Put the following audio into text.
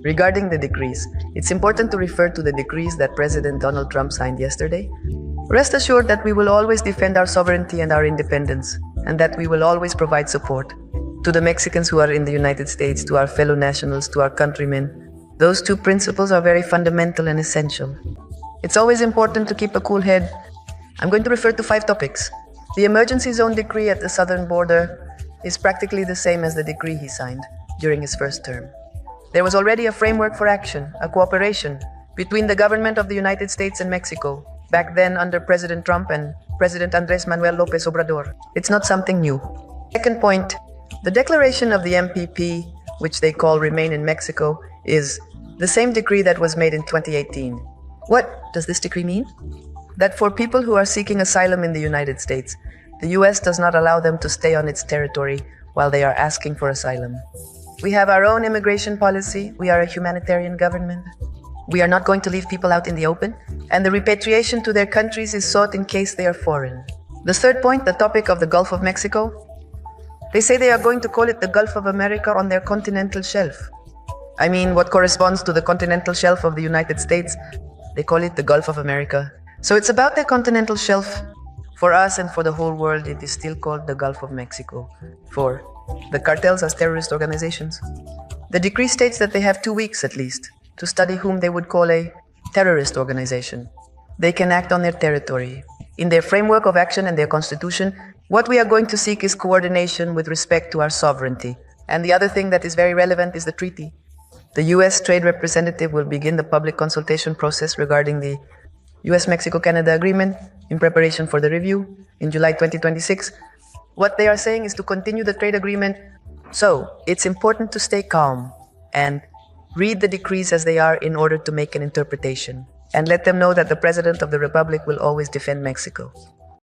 Regarding the decrees, it's important to refer to the decrees that President Donald Trump signed yesterday. Rest assured that we will always defend our sovereignty and our independence, and that we will always provide support to the Mexicans who are in the United States, to our fellow nationals, to our countrymen. Those two principles are very fundamental and essential. It's always important to keep a cool head. I'm going to refer to 5 topics. The emergency zone decree at the southern border is practically the same as the decree he signed during his first term. There was already a framework for action, a cooperation between the government of the United States and Mexico, back then under President Trump and President Andres Manuel Lopez Obrador. It's not something new. Second point, the declaration of the MPP, which they call Remain in Mexico, is the same decree that was made in 2018. What does this decree mean? That for people who are seeking asylum in the United States, the US does not allow them to stay on its territory while they are asking for asylum. We have our own immigration policy. We are a humanitarian government. We are not going to leave people out in the open, and the repatriation to their countries is sought in case they are foreign. The third point, the topic of the Gulf of Mexico. They say they are going to call it the Gulf of America on their continental shelf. I mean, what corresponds to the continental shelf of the United States, they call it the Gulf of America. So it's about their continental shelf. For us and for the whole world, it is still called the Gulf of Mexico. For the cartels as terrorist organizations. The decree states that they have 2 weeks at least to study whom they would call a terrorist organization. They can act on their territory. In their framework of action and their constitution, what we are going to seek is coordination with respect to our sovereignty. And the other thing that is very relevant is the treaty. The US Trade Representative will begin the public consultation process regarding the US-Mexico-Canada Agreement in preparation for the review in July 2026. What they are saying is to continue the trade agreement. So, it's important to stay calm and read the decrees as they are in order to make an interpretation. And let them know that the President of the Republic will always defend Mexico.